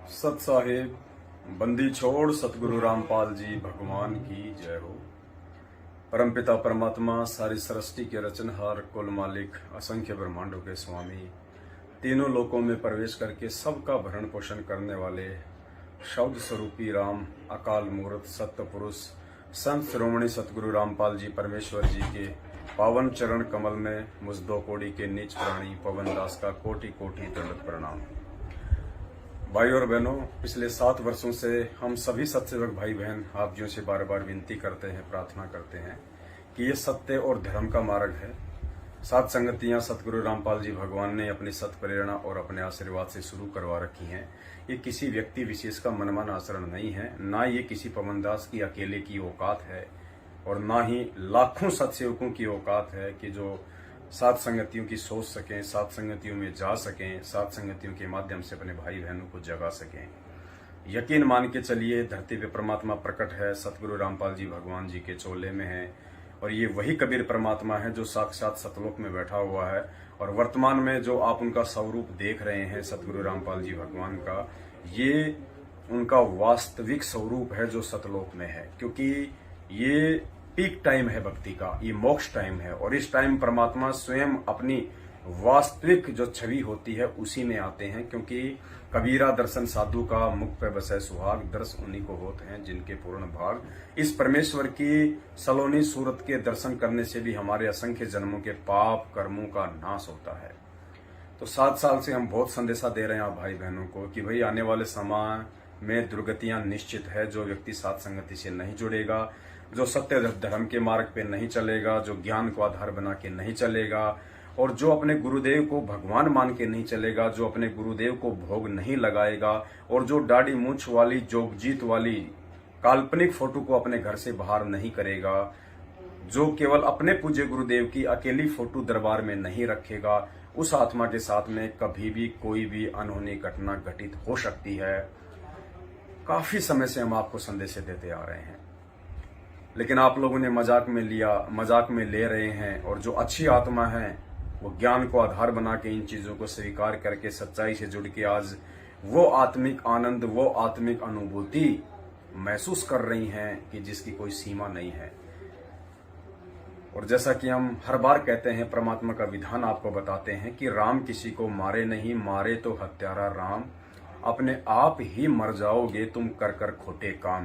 सत साहिब बंदी छोड़ सतगुरु रामपाल जी भगवान की जय हो। परमपिता परमात्मा सारी सृष्टि के रचनहार कुल मालिक असंख्य ब्रह्मांडों के स्वामी तीनों लोकों में प्रवेश करके सबका भरण पोषण करने वाले शब्द स्वरूपी राम अकाल मूर्त सत्य पुरुष संत शिरोमणि सतगुरु रामपाल जी परमेश्वर जी के पावन चरण कमल में मुझ दो कोड़ी के नीच प्राणी पवन दास का कोटि कोटि दंडवत प्रणाम। भाई और बहनों, पिछले 7 वर्षों से हम सभी सत्सेवक भाई बहन आप जियों से बार बार विनती करते हैं, प्रार्थना करते हैं कि ये सत्य और धर्म का मार्ग है। सात संगतियां सतगुरु रामपाल जी भगवान ने अपनी सत प्रेरणा और अपने आशीर्वाद से शुरू करवा रखी हैं। ये किसी व्यक्ति विशेष का मनमान आचरण नहीं है, ना ये किसी पवनदास की अकेले की औकात है और ना ही लाखों सत्सेवकों की औकात है कि जो सात संगतियों की सोच सकें, सात संगतियों में जा सकें, सात संगतियों के माध्यम से अपने भाई बहनों को जगा सकें। यकीन मान के चलिए, धरती पे परमात्मा प्रकट है, सतगुरु रामपाल जी भगवान जी के चोले में है और ये वही कबीर परमात्मा है जो साक्षात सतलोक में बैठा हुआ है। और वर्तमान में जो आप उनका स्वरूप देख रहे हैं सतगुरु रामपाल जी भगवान का, ये उनका वास्तविक स्वरूप है जो सतलोक में है, क्योंकि ये पीक टाइम है भक्ति का, ये मोक्ष टाइम है और इस टाइम परमात्मा स्वयं अपनी वास्तविक जो छवि होती है उसी में आते हैं। क्योंकि कबीरा दर्शन साधु का मुख पे बसे सुहाग, दर्श उन्हीं को होते हैं जिनके पूर्ण भाग। इस परमेश्वर की सलोनी सूरत के दर्शन करने से भी हमारे असंख्य जन्मों के पाप कर्मों का नाश होता है। तो 7 साल से हम बहुत संदेशा दे रहे हैं आप भाई बहनों को कि भाई आने वाले समय में दुर्गतियां निश्चित है। जो व्यक्ति सात संगति से नहीं जुड़ेगा, जो सत्य धर्म के मार्ग पे नहीं चलेगा, जो ज्ञान को आधार बना के नहीं चलेगा और जो अपने गुरुदेव को भगवान मान के नहीं चलेगा, जो अपने गुरुदेव को भोग नहीं लगाएगा और जो दाढ़ी मूंछ वाली जोगजीत वाली काल्पनिक फोटो को अपने घर से बाहर नहीं करेगा, जो केवल अपने पूज्य गुरुदेव की अकेली फोटो दरबार में नहीं रखेगा, उस आत्मा के साथ में कभी भी कोई भी अनहोनी घटना घटित हो सकती है। काफी समय से हम आपको संदेश देते आ रहे हैं, लेकिन आप लोगों ने मजाक में लिया, मजाक में ले रहे हैं। और जो अच्छी आत्मा है वो ज्ञान को आधार बना के इन चीजों को स्वीकार करके सच्चाई से जुड़ के आज वो आत्मिक आनंद, वो आत्मिक अनुभूति महसूस कर रही हैं कि जिसकी कोई सीमा नहीं है। और जैसा कि हम हर बार कहते हैं, परमात्मा का विधान आपको बताते हैं कि राम किसी को मारे नहीं, मारे तो हत्यारा राम, अपने आप ही मर जाओगे तुम कर कर खोटे काम।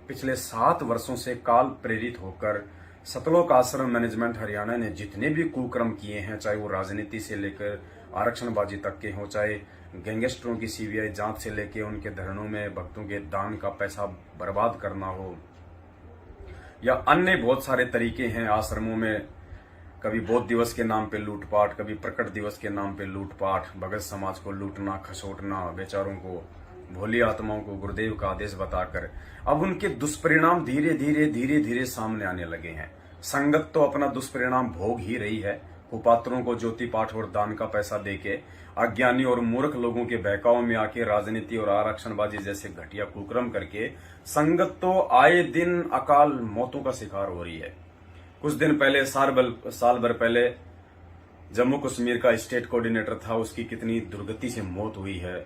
पिछले 7 वर्षों से काल प्रेरित होकर सतलोक आश्रम मैनेजमेंट हरियाणा ने जितने भी कुकर्म किए हैं, चाहे वो राजनीति से लेकर आरक्षणबाजी तक के हों, चाहे गैंगस्टरों की सीबीआई जांच से लेकर उनके धरणों में भक्तों के दान का पैसा बर्बाद करना हो, या अन्य बहुत सारे तरीके हैं आश्रमों में। कभी बौद्ध दिवस के नाम पे लूटपाट, कभी प्रकट दिवस के नाम पे लूटपाट, भगत समाज को लूटना, खसोटना, बेचारों को, भोली आत्माओं को गुरुदेव का आदेश बताकर अब उनके दुष्परिणाम धीरे धीरे सामने आने लगे हैं। संगत तो अपना दुष्परिणाम भोग ही रही है। कुपात्रों को ज्योति पाठ और दान का पैसा देके अज्ञानी और मूर्ख लोगों के बहकाव में आके राजनीति और आरक्षणबाजी जैसे घटिया कुकर्म करके संगत तो आए दिन अकाल मौतों का शिकार हो रही है। कुछ दिन पहले, साल भर पहले जम्मू कश्मीर का स्टेट कोऑर्डिनेटर था, उसकी कितनी दुर्गति से मौत हुई है।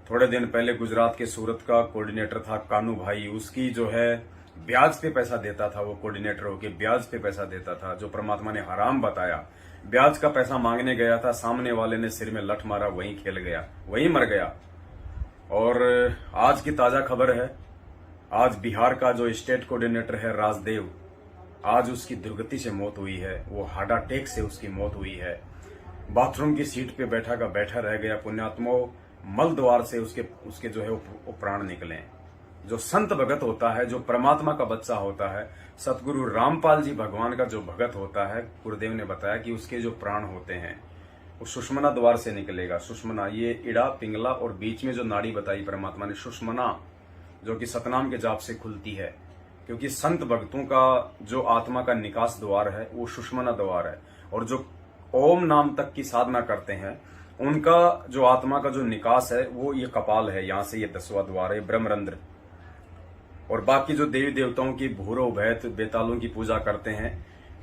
थोड़े दिन पहले गुजरात के सूरत का कोऑर्डिनेटर था कानू भाई, उसकी जो है ब्याज पे पैसा देता था, वो कोऑर्डिनेटर होके ब्याज पे पैसा देता था, जो परमात्मा ने हराम बताया। ब्याज का पैसा मांगने गया था, सामने वाले ने सिर में लठ मारा, वहीं खेल गया, वहीं मर गया। और आज की ताजा खबर है, आज बिहार का जो स्टेट कोऑर्डिनेटर है राजदेव, आज उसकी दुर्गति से मौत हुई है। वो हार्ट अटैक से उसकी मौत हुई है। बाथरूम की सीट पे बैठा का बैठा रह गया। पुण्यात्मा मल द्वार से उसके जो है वो प्राण निकले। जो संत भगत होता है, जो परमात्मा का बच्चा होता है, सतगुरु रामपाल जी भगवान का जो भगत होता है, गुरुदेव ने बताया कि उसके जो प्राण होते हैं वो सुषमना द्वार से निकलेगा। सुषमना, ये इड़ा, पिंगला और बीच में जो नाड़ी बताई परमात्मा ने सुषमना, जो कि सतनाम के जाप से खुलती है। क्योंकि संत भक्तों का जो आत्मा का निकास द्वार है वो सुषमना द्वार है। और जो ओम नाम तक की साधना करते हैं उनका जो आत्मा का जो निकास है वो ये कपाल है, यहां से ये 10वां द्वार है ब्रह्मरंध्र। और बाकी जो देवी देवताओं की भूरो भैत बेतालों की पूजा करते हैं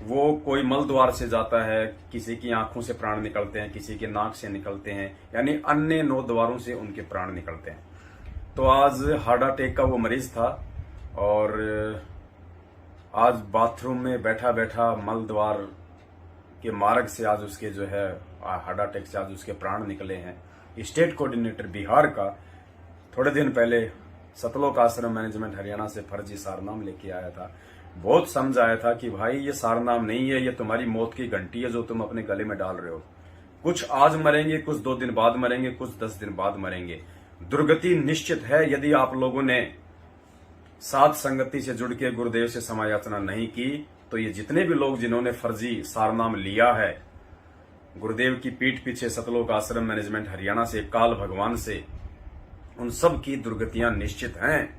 वो कोई मल द्वार से जाता है, किसी की आंखों से प्राण निकलते हैं, किसी के नाक से निकलते हैं, यानी अन्य 9 द्वारों से उनके प्राण निकलते हैं। तो आज हार्ट अटैक का वो मरीज था और आज बाथरूम में बैठा बैठा मल द्वार के मार्ग से आज उसके जो है हार्ट अटैक से आज उसके प्राण निकले हैं। स्टेट कोऑर्डिनेटर बिहार का थोड़े दिन पहले सतलोक आश्रम मैनेजमेंट हरियाणा से फर्जी सारनाम लेके आया था। बहुत समझाया था कि भाई ये सारनाम नहीं है, ये तुम्हारी मौत की घंटी है जो तुम अपने गले में डाल रहे हो। कुछ आज मरेंगे, कुछ 2 दिन बाद मरेंगे, कुछ 10 दिन बाद मरेंगे। दुर्गति निश्चित है यदि आप लोगों ने साध संगति से जुड़ के गुरुदेव से समायाचना नहीं की। तो ये जितने भी लोग जिन्होंने फर्जी सारनाम लिया है गुरुदेव की पीठ पीछे सतलोक आश्रम मैनेजमेंट हरियाणा से, काल भगवान से, उन सब की दुर्गतियां निश्चित हैं।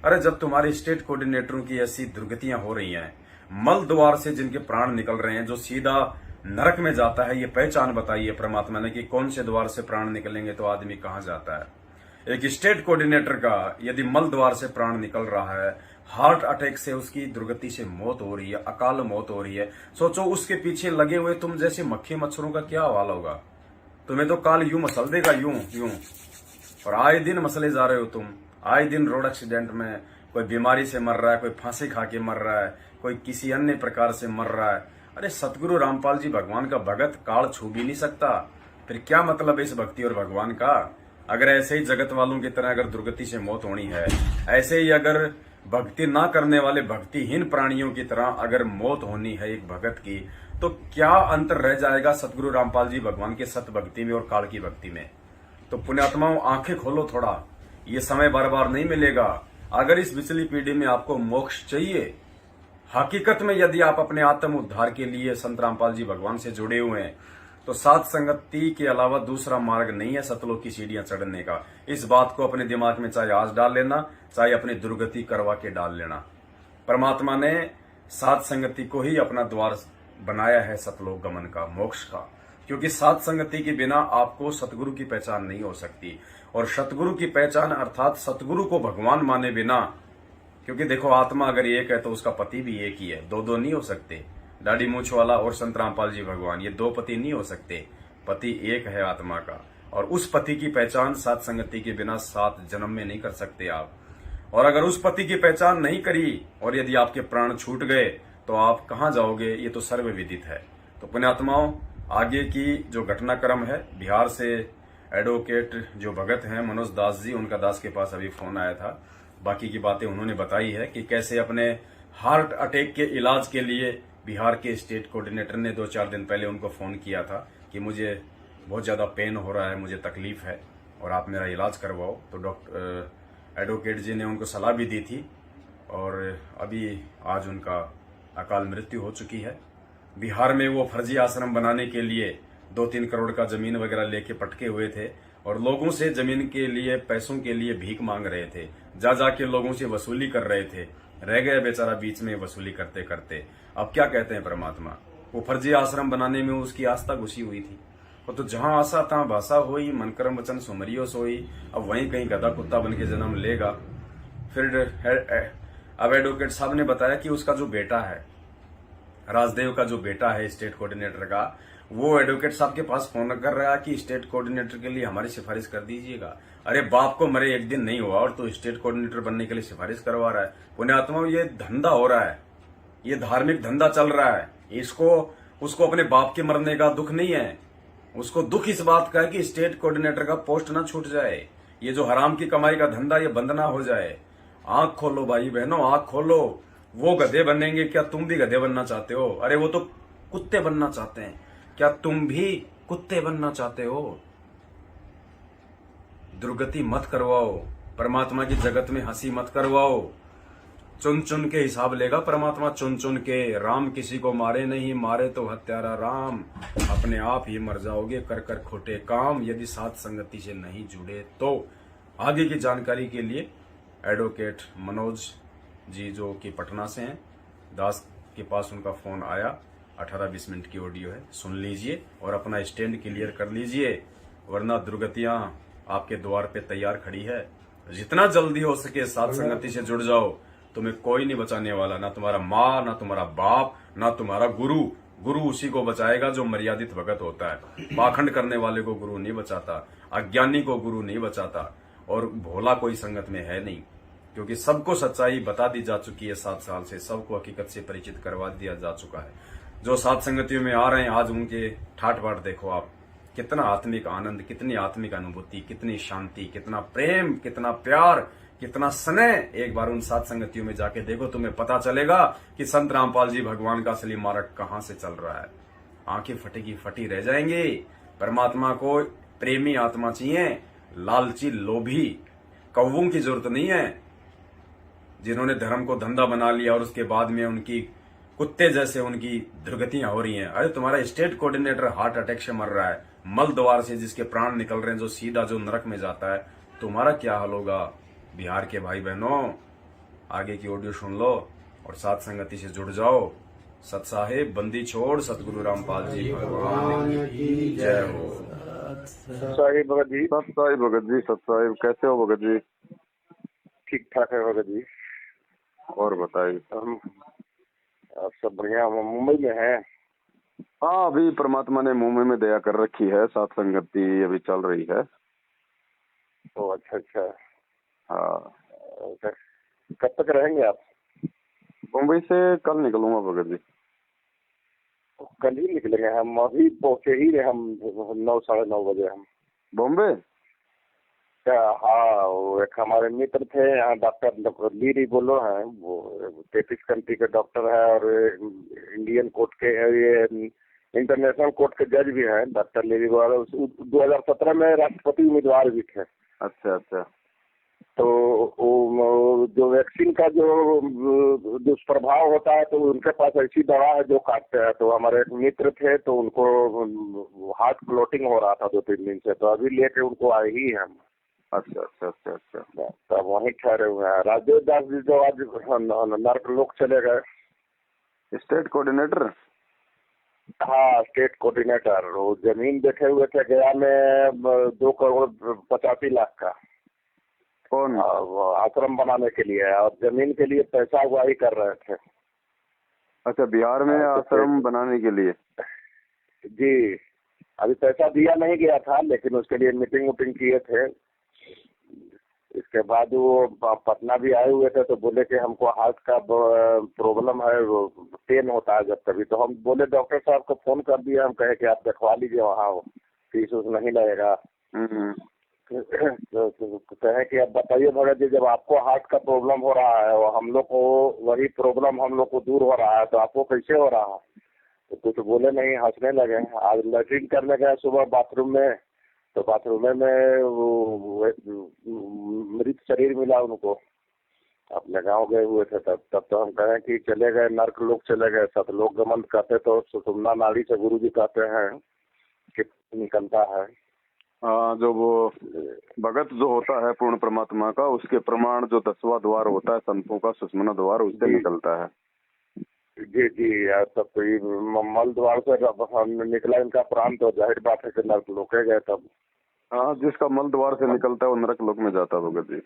अरे जब तुम्हारे स्टेट कोऑर्डिनेटरों की ऐसी दुर्गतियां हो रही हैं, मल द्वार से जिनके प्राण निकल रहे हैं, जो सीधा नरक में जाता है, ये पहचान बताइए परमात्मा ने कि कौन से द्वार से प्राण निकलेंगे तो आदमी कहां जाता है। एक स्टेट कोऑर्डिनेटर का यदि मल द्वार से प्राण निकल रहा है, हार्ट अटैक से उसकी दुर्गति से मौत हो रही है, अकाल मौत हो रही है, सोचो उसके पीछे लगे हुए तुम जैसे मक्खी मच्छरों का क्या हाल होगा। तुम्हें तो काल यूं मसल देगा, यूं यूं। और आए दिन मसले जा रहे हो तुम। आए दिन रोड एक्सीडेंट में कोई बीमारी से मर रहा है, कोई फांसी खा के मर रहा है, कोई किसी अन्य प्रकार से मर रहा है। अरे सतगुरु रामपाल जी भगवान का भगत काल छू भी नहीं सकता, फिर क्या मतलब है इस भक्ति और भगवान का। अगर ऐसे ही जगत वालों की तरह अगर दुर्गति से मौत होनी है, ऐसे ही अगर भक्ति ना करने वाले भक्तिहीन प्राणियों की तरह अगर मौत होनी है एक भगत की, तो क्या अंतर रह जाएगा सतगुरु रामपाल जी भगवान के सत भक्ति में और काल की भक्ति में। तो पुण्यात्माओं आंखें खोलो थोड़ा, ये समय बार बार नहीं मिलेगा। अगर इस पिछली पीढ़ी में आपको मोक्ष चाहिए, हकीकत में यदि आप अपने आत्म उद्धार के लिए संत रामपाल जी भगवान से जुड़े हुए हैं, तो साध संगति के अलावा दूसरा मार्ग नहीं है सतलोक की सीढ़ियां चढ़ने का। इस बात को अपने दिमाग में चाहे आज डाल लेना, चाहे अपनी दुर्गति करवा के डाल लेना। परमात्मा ने साध संगति को ही अपना द्वार बनाया है सतलोक गमन का, मोक्ष का। क्योंकि साध संगति के बिना आपको सतगुरु की पहचान नहीं हो सकती। और सतगुरु की पहचान अर्थात सतगुरु को भगवान माने बिना, क्योंकि देखो आत्मा अगर एक है तो उसका पति भी एक ही है, दो नहीं हो सकते। दाढ़ी मूछ वाला और संत रामपाल जी भगवान, ये 2 पति नहीं हो सकते। पति एक है आत्मा का, और उस पति की पहचान साध संगति के बिना 7 जन्म में नहीं कर सकते आप। और अगर उस पति की पहचान नहीं करी और यदि आपके प्राण छूट गए तो आप कहां जाओगे, ये तो सर्वविदित है। तो पुण्यात्माओं, आगे की जो घटनाक्रम है, बिहार से एडवोकेट जो भगत हैं मनोज दास जी, उनका दास के पास अभी फोन आया था। बाकी की बातें उन्होंने बताई है कि कैसे अपने हार्ट अटैक के इलाज के लिए बिहार के स्टेट कोऑर्डिनेटर ने 2-4 दिन पहले उनको फोन किया था कि मुझे बहुत ज्यादा पेन हो रहा है, मुझे तकलीफ है और आप मेरा इलाज करवाओ। तो डॉक्टर एडवोकेट जी ने उनको सलाह भी दी थी और अभी आज उनका अकाल मृत्यु हो चुकी है। बिहार में वो फर्जी आश्रम बनाने के लिए 2-3 करोड़ का जमीन वगैरह लेके पटके हुए थे और लोगों से जमीन के लिए, पैसों के लिए भीख मांग रहे थे। जा जाके लोगों से वसूली कर रहे थे, रह गए बेचारा बीच में वसूली करते करते। अब क्या कहते हैं परमात्मा, वो फर्जी आश्रम बनाने में उसकी आस्था घुसी हुई थी। और तो जहां आशा तहां भाषा होई, मन कर्म वचन सुमरियो सोई। अब वहीं कहीं गधा कुत्ता बन के जन्म लेगा। फिर अब एडवोकेट साहब ने बताया कि उसका जो बेटा है, राजदेव का जो बेटा है स्टेट कोऑर्डिनेटर का, वो एडवोकेट साहब के पास फोन कर रहा है कि स्टेट कोऑर्डिनेटर के लिए हमारी सिफारिश कर दीजिएगा। अरे बाप को मरे एक दिन नहीं हुआ और तो स्टेट कोऑर्डिनेटर बनने के लिए सिफारिश करवा रहा है। पुण्यात्मा, ये धंधा हो रहा है, ये धार्मिक धंधा चल रहा है। उसको अपने बाप के मरने का दुख नहीं है, उसको दुख इस बात का है कि स्टेट कोऑर्डिनेटर का पोस्ट ना छूट जाए, ये जो हराम की कमाई का धंधा ये बंद ना हो जाए। आंख खोलो भाई बहनों, आंख खोलो। वो गधे बनेंगे, क्या तुम भी गधे बनना चाहते हो? अरे वो तो कुत्ते बनना चाहते हैं, क्या तुम भी कुत्ते बनना चाहते हो? दुर्गति मत करवाओ, परमात्मा की जगत में हंसी मत करवाओ। चुन चुन के हिसाब लेगा परमात्मा, चुन चुन के। राम किसी को मारे नहीं, मारे तो हत्यारा राम। अपने आप ही मर जाओगे कर कर खोटे काम, यदि साध संगति से नहीं जुड़े तो। आगे की जानकारी के लिए एडवोकेट मनोज जी जो कि पटना से हैं, दास के पास उनका फोन आया, 18-20 मिनट की ऑडियो है, सुन लीजिए और अपना स्टैंड क्लियर कर लीजिए, वरना दुर्गतियां आपके द्वार पे तैयार खड़ी है। जितना जल्दी हो सके साध संगति से जुड़ जाओ, तुम्हें कोई नहीं बचाने वाला, ना तुम्हारा माँ, ना तुम्हारा बाप, ना तुम्हारा गुरु। गुरु उसी को बचाएगा जो मर्यादित भगत होता है। पाखंड करने वाले को गुरु नहीं बचाता, अज्ञानी को गुरु नहीं बचाता। और भोला कोई संगत में है नहीं, क्योंकि सबको सच्चाई बता दी जा चुकी है। 7 साल से सबको हकीकत से परिचित करवा दिया जा चुका है। जो सात संगतियों में आ रहे हैं आज उनके ठाट बाट देखो आप, कितना आत्मिक आनंद, कितनी आत्मिक अनुभूति, कितनी शांति, कितना प्रेम, कितना प्यार, कितना स्नेह। एक बार उन सात संगतियों में जाके देखो, तुम्हें पता चलेगा कि संत रामपाल जी भगवान का असली मार्ग कहां से चल रहा है। आंखें फटी फटी रह जाएंगी। परमात्मा को प्रेमी आत्मा चाहिए, लालची लोभी कौवों की जरूरत नहीं है, जिन्होंने धर्म को धंधा बना लिया और उसके बाद में उनकी कुत्ते जैसे उनकी दुर्गतियां हो रही हैं। अरे तुम्हारा स्टेट कोऑर्डिनेटर हार्ट अटैक से मर रहा है, मल द्वार से जिसके प्राण निकल रहे हैं, जो सीधा जो नरक में जाता है, तुम्हारा क्या हाल होगा। बिहार के भाई बहनों, आगे की ऑडियो सुन लो और साथ संगति से जुड़ जाओ। सत साहिब बंदी छोड़ सतगुरु रामपाल जी भगवान की जय हो। साहिब भगत जी, सत साहिब भगत जी, सत साहिब कैसे हो भगत जी? ठीक ठाक है भगत जी। और बताइए। हम आप सब बढ़िया। हम मुंबई में हैं। हाँ, अभी परमात्मा ने मुंबई में दया कर रखी है, सात संगति अभी चल रही है। तो अच्छा। हाँ, कब तक रहेंगे आप? मुंबई से कल निकलूंगा भगत जी। कल ही निकलेंगे। हम अभी पहुंचे ही रहे। हम 9 साढ़े 9 बजे हम बॉम्बे। हाँ, वो एक हमारे मित्र थे यहाँ, डॉक्टर ली बोलो हैं, वो 33 कंट्री के डॉक्टर है और इंडियन कोर्ट के, ये इंटरनेशनल कोर्ट के जज भी हैं, डॉक्टर ली बोलो। 2017 में राष्ट्रपति उम्मीदवार भी थे। अच्छा। तो वो जो वैक्सीन का जो दुष्प्रभाव होता है, तो उनके पास ऐसी दवा है जो काटते हैं। तो हमारे एक मित्र थे, तो उनको हार्ट क्लोटिंग हो रहा था 2-3 दिन से, तो अभी लेके उनको आए ही हम। अच्छा। तब वहीं ठहरे हुए हैं। राजेश दास जी जो आज नर्क लोक चले गए, स्टेट कोऑर्डिनेटर। हाँ, स्टेट कोऑर्डिनेटर। वो जमीन देखे हुए थे गया में 2,85,00,000 का। कौन? आश्रम बनाने के लिए, और जमीन के लिए पैसा अगुवाई कर रहे थे। अच्छा, बिहार में आश्रम बनाने के लिए? जी, अभी पैसा दिया नहीं गया था, लेकिन उसके लिए मीटिंग किए थे। इसके बाद वो पटना भी आए हुए थे, तो बोले कि हमको हार्ट का प्रॉब्लम है, वो पेन होता है जब कभी। तो हम बोले डॉक्टर साहब को फोन कर दिया, हम कहे कि आप दिखवा लीजिए वहाँ, फीस नहीं लगेगा। तो कहे कि अब बताइए भगत जी, जब आपको हार्ट का प्रॉब्लम हो रहा है और हम लोग को वही प्रॉब्लम हम लोग को दूर हो रहा है, तो आपको कैसे हो रहा है? तो कुछ बोले नहीं, हंसने लगे। आज लैट्रिन करने गए सुबह बाथरूम में, तो बाथरूम में वो मृत शरीर मिला उनको। अपने गांव गए हुए थे तब तो हम कहें कि चले गए नर्क लोग, चले गए सतलोक गमन कहते। तो सुषुम्ना नाड़ी से गुरु जी कहते हैं कि निकलता है। हाँ, जो वो भगत जो होता है पूर्ण परमात्मा का, उसके प्रमाण जो 10वां द्वार होता है संतों का, सुषुम्ना द्वार, उससे निकलता है। जी। तब तो मल द्वार से निकला इनका प्राण, तो जाहिर बात है कि नर्क लोक गए तब। हाँ, जिसका मल द्वार से निकलता है वो नरक लोक में जाता है भगत जी।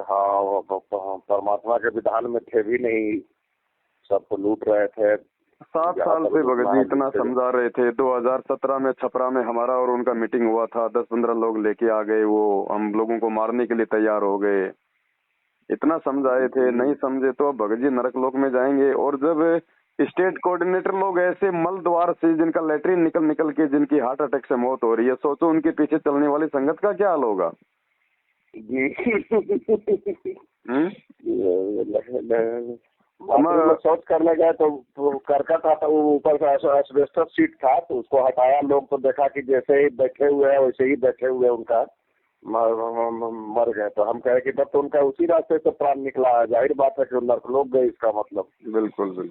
हाँ, वो परमात्मा के विधान में थे भी नहीं, सबको लूट रहे थे। 7 साल से भगत जी इतना समझा रहे थे। 2017 में छपरा में हमारा और उनका मीटिंग हुआ था, 10-15 लोग लेके आ गए, वो हम लोगों को मारने के लिए तैयार हो गए। इतना समझाए थे, नहीं समझे तो अब भगत जी नरक लोक में जाएंगे। और जब स्टेट कोऑर्डिनेटर लोग ऐसे मल द्वार से जिनका लैट्रिन निकल के जिनकी हार्ट अटैक से मौत हो रही है, सोचो उनके पीछे चलने वाली संगत का क्या हाल होगा। हमारा सोच करने गए तो करकट था, वो ऊपर से एस्बेस्टस सीट था, तो उसको हटाया लोग, तो देखा कि जैसे ही बैठे हुए हैं वैसे ही बैठे हुए उनका मर गए। तो हम कहे कि तब तो उनका उसी रास्ते से प्राण निकला है, जाहिर बात है कि नर्क लोग गए, इसका मतलब। बिल्कुल।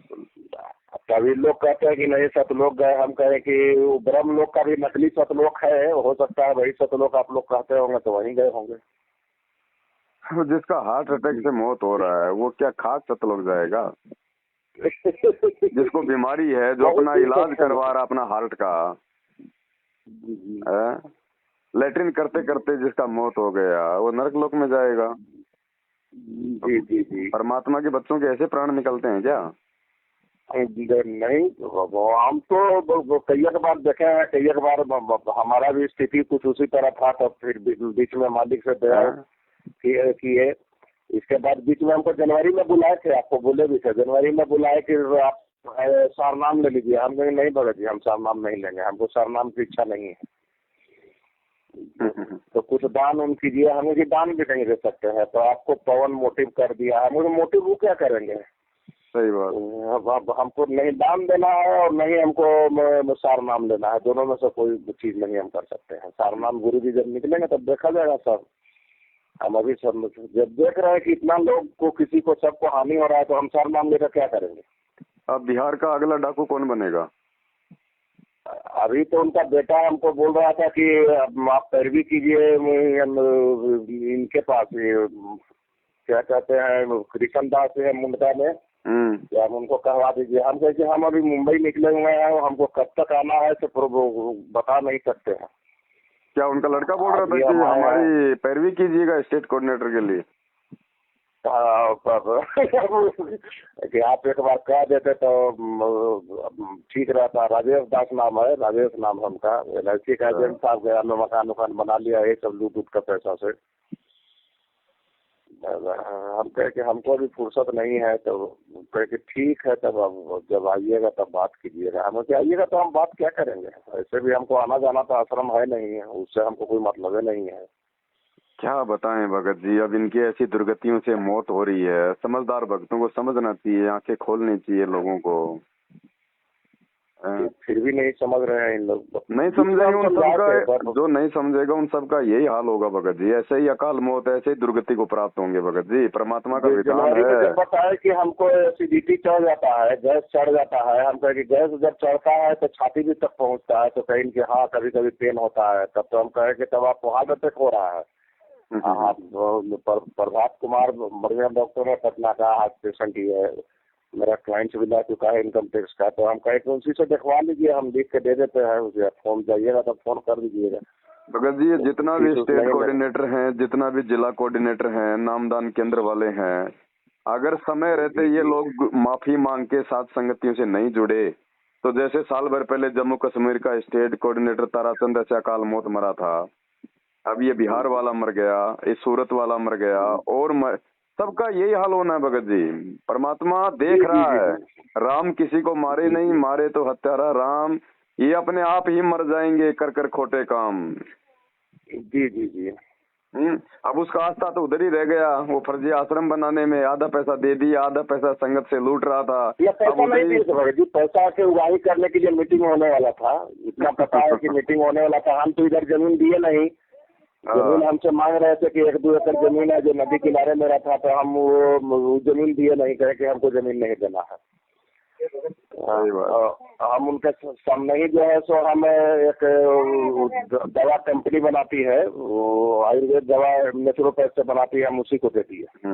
कभी लोग कहते हैं कि नहीं सतलोक गए, हम कहें कि ब्रह्म लोक का भी नकली सतलोक है, हो सकता है वही सतलोक आप लोग कहते होंगे, तो वहीं गए होंगे। जिसका हार्ट अटैक से मौत हो रहा है वो क्या खाक सतलोक जाएगा? जिसको बीमारी है, जो अपना इलाज करवा रहा अपना हार्ट का, लैट्रिन करते करते जिसका मौत हो गया, वो नरक लोक में जाएगा। जी। परमात्मा के बच्चों के ऐसे प्राण निकलते हैं क्या? नहीं, वो हम तो कई बार देखे हैं, कई बार हमारा भी स्थिति कुछ उसी तरह था, तो फिर बीच में मालिक से दया किए। इसके बाद बीच में हमको जनवरी में बुलाए थे, आपको बोले भी थे, जनवरी में बुलाए कि आप सरनाम ले लीजिए। हम कहेंगे नहीं भगत जी, हम सरनाम नहीं लेंगे, हमको सरनाम की इच्छा नहीं है। तो कुछ दान उन कीजिए, हमें भी दान भी नहीं दे सकते हैं, तो आपको पवन मोटिव कर दिया है। मुझे मोटिव वो क्या करेंगे? सही बात। अब हमको नहीं दान देना है और नहीं हमको सारनाम लेना है, दोनों में से कोई चीज नहीं हम कर सकते हैं। सारनाम गुरु जी जब निकलेंगे तब देखा जाएगा सब। हम अभी सब जब देख रहे हैं कि इतना लोग को, किसी को, सबको हानि हो रहा है, तो हम सारनाम लेकर क्या करेंगे? अब बिहार का अगला डाकू कौन बनेगा? अभी तो उनका बेटा हमको बोल रहा था कि आप पैरवी कीजिए इनके पास, क्या कहते हैं, कृष्ण दास है मुंडका में, या हम उनको कहवा दीजिए। हम कहे कि हम अभी मुंबई निकले हुए हैं, हमको कब तक आना है तो बता नहीं सकते हैं। क्या उनका लड़का बोल रहा था कि हमारी पैरवी कीजिएगा स्टेट कोऑर्डिनेटर के लिए? कि आप एक बार कह देते तो ठीक रहता। राजेश दास नाम है, राजेश नाम हमका, LIC का एजेंट साहब गया में मकान उकान बना लिया है सब लूट का पैसा से। हम कहे कि हमको अभी फुर्सत नहीं है, तो कहे कि ठीक है, तब अब जब आइएगा तब बात कीजिएगा। हम क्या आइएगा तो हम बात क्या करेंगे? ऐसे भी हमको आना जाना तो आश्रम है नहीं है, उससे हमको कोई मतलब नहीं है। क्या बताएं भगत जी, अब इनकी ऐसी दुर्गतियों से मौत हो रही है। समझदार भक्तों को समझना चाहिए, आंखें खोलनी चाहिए लोगों को। फिर भी नहीं समझ रहे हैं इन लोग। नहीं समझेंगे उन सबका, जो नहीं समझेगा उन सबका यही हाल होगा भगत जी। ऐसे ही अकाल मौत, ऐसे ही दुर्गति को प्राप्त होंगे भगत जी। परमात्मा का विधान है। जब बताया कि हमको एसिडिटी चढ़ जाता है, गैस चढ़ जाता है, हम कहे कि गैस जब चढ़ता है तो छाती भी तक पहुंचता है, तो कहें कि हाँ कभी कभी पेन होता है, तब तो हम कहे कि तब आपको हार्ट अटैक हो रहा है। हाँ, प्रभात कुमार बढ़िया डॉक्टर है पटना का, हार्ट पेशेंट ही है, मेरा क्लाइंट भी ला चुका है इनकम टैक्स का। तो हम कहे कि उसी से दिखवा लीजिए, हम लिख के दे देते हैं उसे, फोन जाइएगा तो फोन कर दीजिएगा। भगत जी जितना भी स्टेट कोऑर्डिनेटर हैं, जितना भी जिला कोऑर्डिनेटर हैं, नामदान केंद्र वाले हैं, अगर समय रहते ये लोग माफी मांग के साथ संगतियों से नहीं जुड़े, तो जैसे साल भर पहले जम्मू कश्मीर का स्टेट कोऑर्डिनेटर ताराचंद ऐसे अकाल मौत मरा था, अब ये बिहार वाला मर गया, ये सूरत वाला मर गया, और सबका यही हाल होना है भगत जी। परमात्मा देख रहा है। राम किसी को मारे नहीं, मारे तो हत्यारा राम, ये अपने आप ही मर जाएंगे कर कर खोटे काम। जी जी जी। अब उसका आस्था तो उधर ही रह गया, वो फर्जी आश्रम बनाने में आधा पैसा दे दिया, आधा पैसा संगत से लूट रहा था। पैसा नहीं दिए जी, पैसा के उगाही करने के लिए मीटिंग होने वाला था, इतना पता है कि मीटिंग होने वाला था। हम तो इधर जमीन दिए नहीं, जमीन हमसे मांग रहे थे कि 1-2 एकड़ जमीन है जो नदी किनारे में रहा था, तो हम वो जमीन दिए नहीं, कहे कि हमको जमीन नहीं देना है। हम उनके सामने ही जो है सो हम एक दवा कंपनी बनाती है, वो आयुर्वेद दवा नेचुरोपैथ से बनाती है, हम उसी को देती है।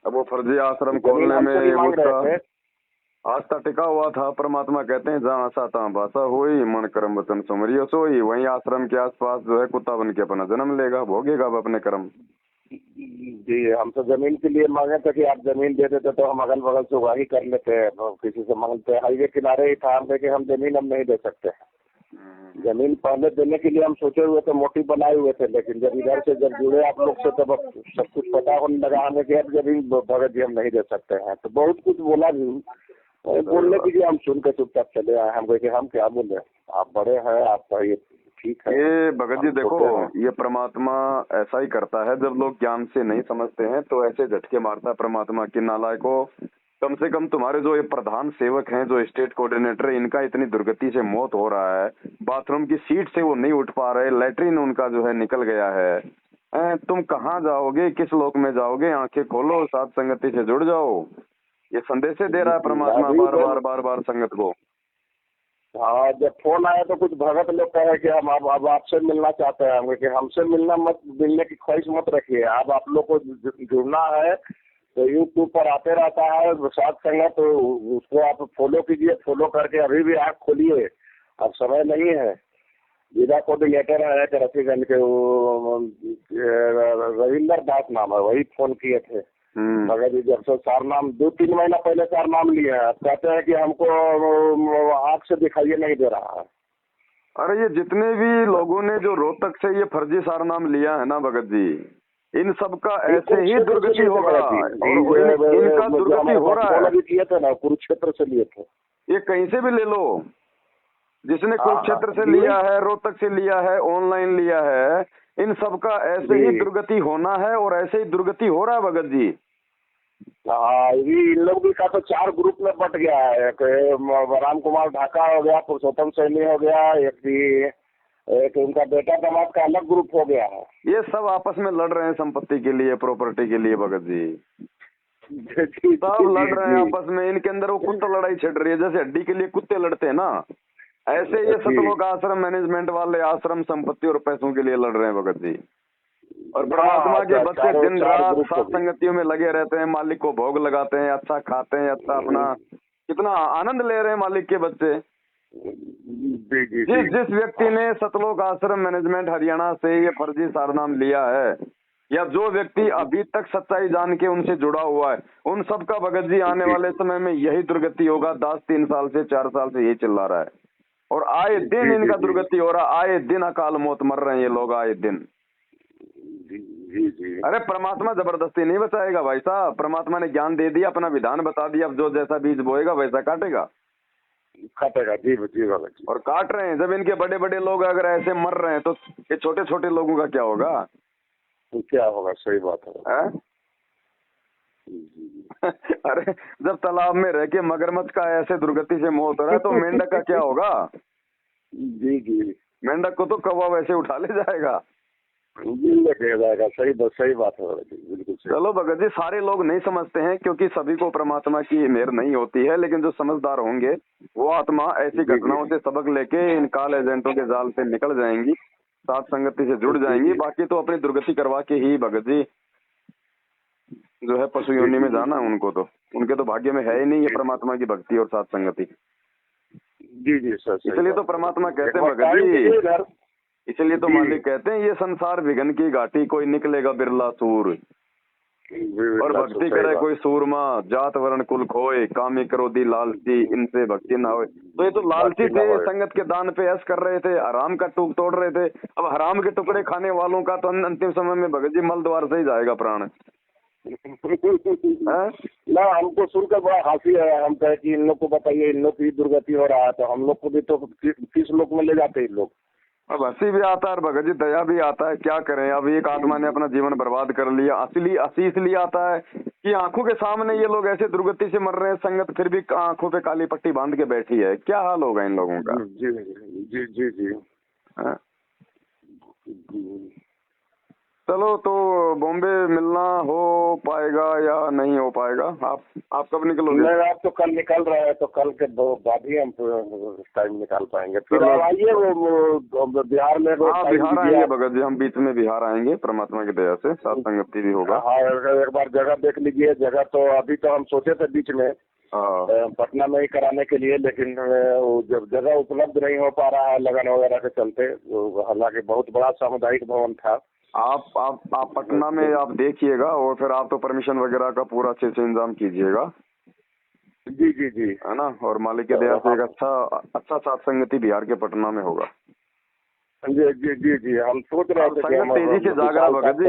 अब वो फर्जी आश्रम खोलने में उसका आस्था टिका हुआ था। परमात्मा कहते हैं जहाँ आशा तहाँ भाषा हुई, मन कर्म वचन सुमरियो सोई। वहीं आश्रम के आसपास जो है कुत्ता बन के अपना जन्म लेगा, भोगेगा अब अपने कर्म। जी, हम तो जमीन के लिए मांगे थे कि आप जमीन दे देते तो हम अगल बगल से उगाही कर लेते हैं, किसी से मांगते हैं। हाईवे किनारे ही था, हम कहे कि हम जमीन हम नहीं दे सकते हैं। जमीन पहले देने के लिए हम सोचे हुए थे, मोटिव बनाए हुए थे, लेकिन जब इधर से जब जुड़े आप लोग से तब सब कुछ पता होने लगा हमें कि अब जमीन भगत जी हम नहीं दे सकते हैं। तो बहुत कुछ बोला भी, बोलने के लिए हम सुन के चुपचाप चले आए। हम कहे कि हम क्या बोले, आप बड़े हैं, आपका ये ठीक है। ये भगत जी देखो, ये परमात्मा ऐसा ही करता है, जब लोग ज्ञान से नहीं समझते हैं तो ऐसे झटके मारता है परमात्मा की। नालायको, कम से कम तुम्हारे जो ये प्रधान सेवक हैं, जो स्टेट कोऑर्डिनेटर, इनका इतनी दुर्गति से मौत हो रहा है, बाथरूम की सीट से वो नहीं उठ पा रहे, लैट्रिन उनका जो है निकल गया है। तुम कहाँ जाओगे, किस लोक में जाओगे? आंखें खोलो, साथ संगति से जुड़ जाओ। ये संदेश दे रहा है परमात्मा बार बार संगत को। हाँ, जब फोन आया तो कुछ भगत लोग कहे कि हम अब आपसे मिलना चाहते हैं। हम कि हमसे मिलने की ख्वाहिश मत रखिए। आप लोग को जुड़ना है तो यूट्यूब पर आते रहता है साथ संगत, तो उसको आप फॉलो कीजिए। फॉलो करके अभी भी आँख खोलिए, अब समय नहीं है। जिला कोऑर्डिनेटर है रफीगंज के, रविंदर दास नाम है, वही फोन किए थे। भगत जी जब से सार नाम 2-3 महीना पहले सार नाम लिए हैं, कहते हैं कि हमको आँख से दिखाई नहीं दे रहा है। अरे ये जितने भी लोगों ने जो रोहतक से ये फर्जी सार नाम लिया है ना भगत जी, इन सब का ऐसे ही दुर्गति होगा और इनका दुर्गति हो रहा है। किए थे ना, कुरुक्षेत्र से लिए थे। ये कहीं से भी ले लो, जिसने कुरुक्षेत्र से लिया है, रोहतक से लिया है, ऑनलाइन लिया है, इन सब का ऐसे ही दुर्गति होना है और ऐसे ही दुर्गति हो रहा है भगत जी। हाँ, ये इन लोग भी का तो 4 ग्रुप में बट गया है। एक राम कुमार ढाका हो गया, पुरुषोत्तम सैनी हो गया, एक उनका बेटा दामाद का अलग ग्रुप हो गया है। ये सब आपस में लड़ रहे हैं संपत्ति के लिए, प्रॉपर्टी के लिए भगत जी। सब लड़ रहे हैं आपस में, इनके अंदर वो कुत्ता लड़ाई छिड़ रही है, जैसे हड्डी के लिए कुत्ते लड़ते हैं ना, ऐसे ये सतलोक आश्रम मैनेजमेंट वाले आश्रम संपत्ति और पैसों के लिए लड़ रहे हैं भगत जी। और परमात्मा के बच्चे दिन रात सात संगतियों में लगे रहते हैं, मालिक को भोग लगाते हैं, अच्छा खाते हैं, अच्छा अपना कितना आनंद ले रहे हैं मालिक के बच्चे। जिस व्यक्ति ने सतलोक आश्रम मैनेजमेंट हरियाणा से ये फर्जी सारनाम लिया है, या जो व्यक्ति अभी तक सच्चाई जान के उनसे जुड़ा हुआ है, उन सब का भगत जी आने वाले समय में यही दुर्गति होगा। 3 साल से 4 साल से यही चिल्ला रहा है और आए दिन इनका दुर्गति हो रहा, आए दिन अकाल मौत मर रहे हैं ये लोग, आए दिन। अरे परमात्मा जबरदस्ती नहीं बचाएगा भाई साहब, परमात्मा ने ज्ञान दे दिया, अपना विधान बता दिया, अब जो जैसा बीज बोएगा वैसा काटेगा। जी। और काट रहे हैं। जब इनके बड़े बड़े लोग अगर ऐसे मर रहे हैं तो ये छोटे छोटे लोगों का क्या होगा? क्या होगा? सही बात है। अरे जब तालाब में रह के मगरमच्छ का ऐसे दुर्गति से मौत हो रहा है तो मेंढक का क्या होगा? जी। मेंढक को तो कौवा वैसे उठा ले जाएगा। सही बात है बिल्कुल। चलो भगत जी, सारे लोग नहीं समझते हैं क्योंकि सभी को परमात्मा की मेहर नहीं होती है, लेकिन जो समझदार होंगे वो आत्मा ऐसी घटनाओं से सबक लेके इन काल एजेंटों के जाल से निकल जाएंगी, साथ संगति से जुड़ जाएंगी। बाकी तो अपनी दुर्गति करवा के ही भगत जी जो है पशु योनि में जाना है उनको, तो उनके तो भाग्य में है ही नहीं ये परमात्मा की भक्ति और साथ संगति। जी सर। इसलिए तो परमात्मा कहते हैं भगत जी, इसलिए तो मालिक कहते हैं ये संसार विघन की घाटी, कोई निकलेगा बिरला सूर, और भक्ति करे कोई सूरमा, जात वर्ण कुल खोए, कामी क्रोधी लालची, इनसे भक्ति ना होए। तो ये तो लालची थे, संगत के दान पे ऐश कर रहे थे, हराम का टूक तोड़ रहे थे। अब हराम के टुकड़े खाने वालों का तो अंतिम समय में भगत जी मल द्वार से ही जाएगा प्राण। ना हमको सुनकर बड़ा हंसी है। हम कहे कि इन लोग को बताइए, इन लोग की दुर्गति हो रहा है तो हम लोग को भी तो किस लोक में ले जाते हैं लोग। अब हंसी भी आता है और भगत जी दया भी आता है। क्या करें, अब एक आत्मा ने अपना जीवन बर्बाद कर लिया। असली इसलिए आता है कि आंखों के सामने ये लोग ऐसे दुर्गति से मर रहे हैं, संगत फिर भी आंखों पे काली पट्टी बांध के बैठी है। क्या हाल होगा इन लोगों का? जी। चलो, तो बॉम्बे मिलना हो पाएगा या नहीं हो पाएगा? आप कब निकलोगे? आप तो कल निकल रहे हैं, तो कल के बाद ही हम टाइम निकाल पाएंगे। फिर आप आइए वो बिहार में। बिहार आएंगे भगत जी, हम बीच में बिहार आएंगे परमात्मा की दया से, साथ संगति भी होगा। हाँ, एक बार जगह देख लीजिए। जगह तो अभी तो हम सोचे थे बीच में पटना में ही कराने के लिए, लेकिन जब जगह उपलब्ध नहीं हो पा रहा है लगन वगैरह के चलते, हालांकि बहुत बड़ा सामुदायिक भवन था। आप पटना में आप देखिएगा और फिर आप तो परमिशन वगैरह का पूरा अच्छे से इंतजाम कीजिएगा। जी है ना, और मालिक के दया से एक अच्छा साथ संगति बिहार के पटना में होगा। जी हम सोच रहे थे संगत तेजी से जाग रहा भगत जी।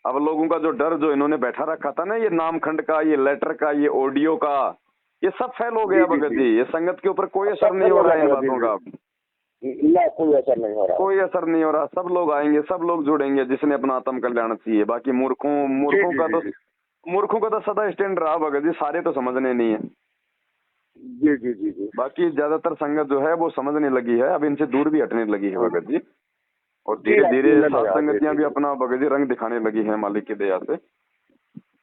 अब लोगों का जो डर जो इन्होंने बैठा रखा था ना, ये नामखंड का, ये लेटर का, ये ऑडियो का, ये सब फेल हो गया भगत जी। ये संगत के ऊपर कोई असर नहीं हो रहा है इन बातों का। कोई असर नहीं हो रहा, कोई असर नहीं हो रहा। सब लोग आएंगे, सब लोग जुड़ेंगे जिसने अपना आत्म कल्याण चाहिए। बाकी मूर्खों का तो सदा स्टैंड रहा भगत जी, सारे तो समझने नहीं है। जी। बाकी ज्यादातर संगत जो है वो समझने लगी है, अब इनसे दूर भी हटने लगी है भगत जी, और धीरे धीरे सात संगतियां भी अपना भगत जी रंग दिखाने लगी है मालिक की दया से।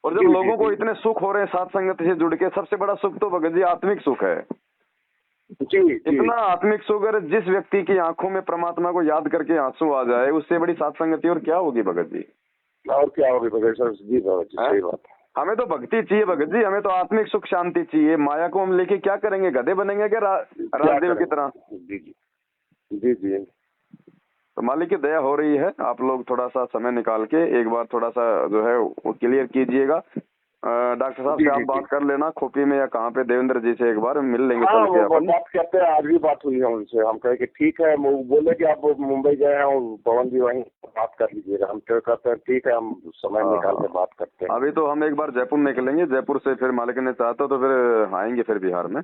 और जब लोगों को इतने सुख हो रहे हैं सात संगति से जुड़ के, सबसे बड़ा सुख तो भगत जी आत्मिक सुख है। इतना आत्मिक सुख, अगर जिस व्यक्ति की आंखों में परमात्मा को याद करके आंसू आ जाए, उससे बड़ी सात संगति और क्या होगी भगत जी? और क्या होगी भगत जी? सही बात। हमें तो भक्ति चाहिए भगत जी, हमें तो आत्मिक सुख शांति चाहिए। माया को हम लेके क्या करेंगे? गधे बनेंगे क्या राजदेव की तरह? जी। तो मालिक की दया हो रही है। आप लोग थोड़ा सा समय निकाल के एक बार थोड़ा सा जो है वो क्लियर कीजिएगा। डॉक्टर साहब जी, से जी, आप जी। बात कर लेना खोपी में या कहाँ पे, देवेंद्र जी से एक बार मिल लेंगे हाँ, चल के वो अपन। बात करते हैं, आज भी बात हुई है उनसे। हम कहे कि ठीक है, वो बोले कि आप मुंबई गए हैं और पवन जी वहीं बात कर लीजिएगा। हम तो कहते हैं ठीक है, हम समय निकाल के बात करते हैं। अभी तो हम एक बार जयपुर निकलेंगे, जयपुर से फिर मालिक ने चाहता तो फिर आएंगे फिर बिहार में।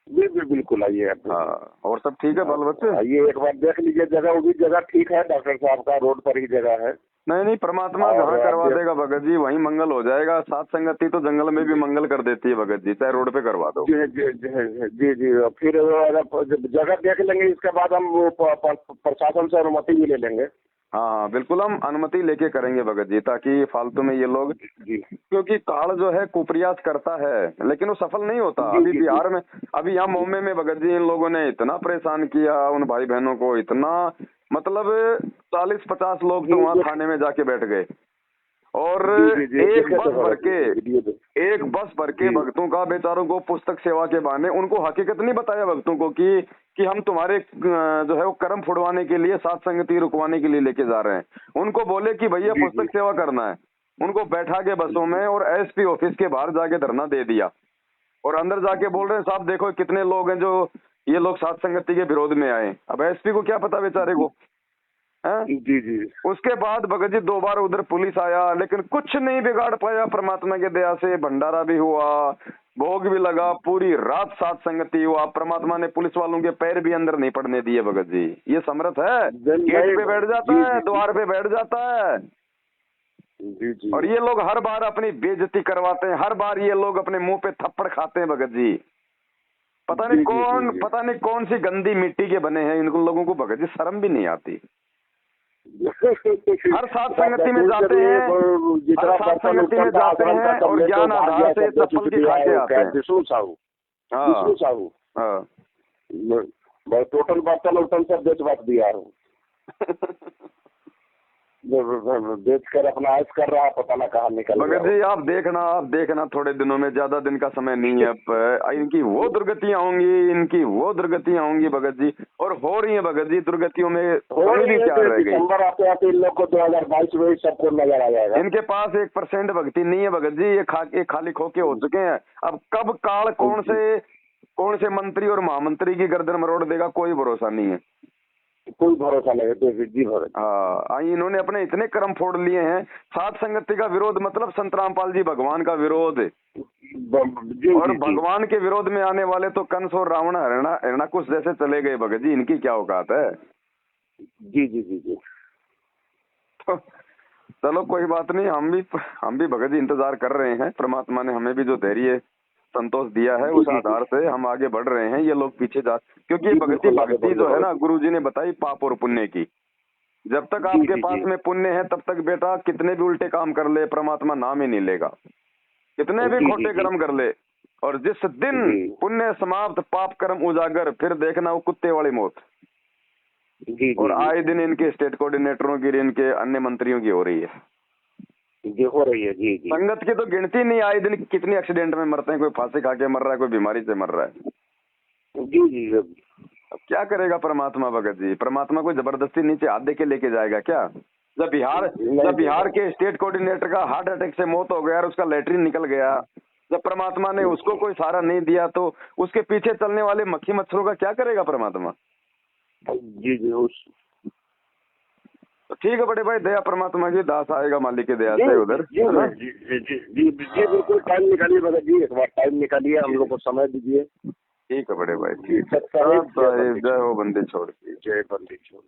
जी बिल्कुल आइए आप। हाँ, और सब ठीक है बाल बच्चे? आइए एक बार देख लीजिए जगह, वो भी जगह ठीक है, डॉक्टर साहब का रोड पर ही जगह है। नहीं नहीं, परमात्मा और जहाँ करवा आप- देगा भगत जी वहीं मंगल हो जाएगा। सात संगति तो जंगल में भी मंगल कर देती है भगत जी, चाहे रोड पे करवा दो। जी जी जी जी जी। फिर जब जगह देख लेंगे, इसके बाद हम वो प्रशासन से अनुमति भी ले लेंगे। हाँ हाँ बिल्कुल, हम अनुमति लेके करेंगे भगत जी, ताकि फालतू में ये लोग, जी क्योंकि काल जो है कुप्रयास करता है लेकिन वो सफल नहीं होता। जी, अभी जी, बिहार में, अभी यहाँ मुंबई में भगत जी इन लोगों ने इतना परेशान किया उन भाई बहनों को, इतना मतलब 40-50 लोग तो वहाँ थाने में जाके बैठ गए। और जी, जी, एक देखे बस थे भर के, वीडियो पे। एक बस भर के जी। भक्तों का बेचारों को पुस्तक सेवा के बहाने, उनको हकीकत नहीं बताया भक्तों को कि हम तुम्हारे जो है वो कर्म फुड़वाने के लिए, सात संगति रुकवाने के लिए लेके जा रहे हैं। उनको बोले कि भैया जी, पुस्तक जी। सेवा करना है। उनको बैठा के बसों में और एसपी ऑफिस के बाहर जाके धरना दे दिया, और अंदर जाके बोल रहे हैं साहब देखो कितने लोग हैं जो ये लोग सात संगति के विरोध में आए। अब एसपी को क्या पता बेचारे को, हैं? जी जी। उसके बाद भगत जी 2 बार उधर पुलिस आया लेकिन कुछ नहीं बिगाड़ पाया। परमात्मा के दया से भंडारा भी हुआ, भोग भी लगा, पूरी रात सात संगति हुआ। परमात्मा ने पुलिस वालों के पैर भी अंदर नहीं पड़ने दिए भगत जी। ये समर्थ है, गेट पे बैठ जाता है, द्वार पे बैठ जाता है। जी जी। और ये लोग हर बार अपनी बेइज्जती करवाते हैं, हर बार ये लोग अपने मुंह पे थप्पड़ खाते हैं भगत जी। पता नहीं पता नहीं कौन सी गंदी मिट्टी के बने हैं इन लोगों को भगत जी, शर्म भी नहीं आती। हर सात संगति में जाते हैं, हर सात संगति में जाते हैं और ज्ञान आधार से चप्पल की खा के आते हैं। विष्णु साहू, हाँ विष्णु साहू, हाँ मैं टोटल बर्तन उर्तन सब बेच बात दिया हूँ। बेच कर अपना ऐश कर रहा है, पता ना कहाँ निकल भगत गया। जी आप देखना थोड़े दिनों में, ज्यादा दिन का समय नहीं है। अब इनकी वो दुर्गतियां होंगी, इनकी वो दुर्गतियां होंगी भगत जी, और हो रही है भगत जी। दुर्गतियों में कमी भी क्या रह गई। दिसंबर आते आते इन लोग को 2022 में सबको नजर आ जाएगा। इनके पास 1% भक्ति नहीं है भगत जी, ये खाली खोके हो चुके हैं। अब कब काल कौन से मंत्री और महामंत्री की गर्दन मरोड़ देगा कोई भरोसा नहीं है। कोई भरोसा नहीं है जी भगत। हाँ, इन्होंने अपने इतने कर्म फोड़ लिए हैं। सात संगति का विरोध मतलब संत रामपाल जी भगवान का विरोध, और भगवान के विरोध में आने वाले तो कंस और रावण हिरणाकुश जैसे चले गए भगत जी। इनकी क्या औकात है। जी जी जी जी। तो चलो कोई बात नहीं, हम भी भगत जी इंतजार कर रहे हैं। परमात्मा ने हमें भी जो धैर्य संतोष दिया है उस आधार से हम आगे बढ़ रहे हैं। ये लोग पीछे जा, क्योंकि भक्ति जो है ना गुरुजी ने बताई पाप और पुण्य की। जब तक आपके पास में पुण्य है तब तक बेटा कितने भी उल्टे काम कर ले परमात्मा नाम ही नहीं लेगा, कितने भी खोटे कर्म कर ले। और जिस दिन पुण्य समाप्त पाप कर्म उजागर, फिर देखना वो कुत्ते वाली मौत। और आए दिन इनके स्टेट कोऑर्डिनेटरों की, इनके अन्य मंत्रियों की हो रही है। ये हो रही है जी जी। संगत की तो गिनती नहीं, आए दिन कितने एक्सीडेंट में मरते हैं, कोई फांसी खा के मर रहा है, कोई बीमारी से मर रहा है। जी जी। अब क्या करेगा परमात्मा भगत जी। परमात्मा को जबरदस्ती नीचे हाथ दे के लेके जाएगा क्या। जब बिहार के स्टेट कोऑर्डिनेटर का हार्ट अटैक से मौत हो गया और उसका लैट्रिन निकल गया, जब परमात्मा ने उसको कोई सहारा नहीं दिया तो उसके पीछे चलने वाले मक्खी मच्छरों का क्या करेगा परमात्मा। जी जी। तो ठीक है बड़े भाई, दया परमात्मा की, दास आएगा मालिक की दया से उधर। जी जी जी जी बिल्कुल टाइम निकालिए भगत जी, एक बार टाइम निकालिए, हम लोग को समय दीजिए। ठीक है बड़े भाई, ठीक है। जय जय हो बंदी छोड़। जय बंदी छोड़।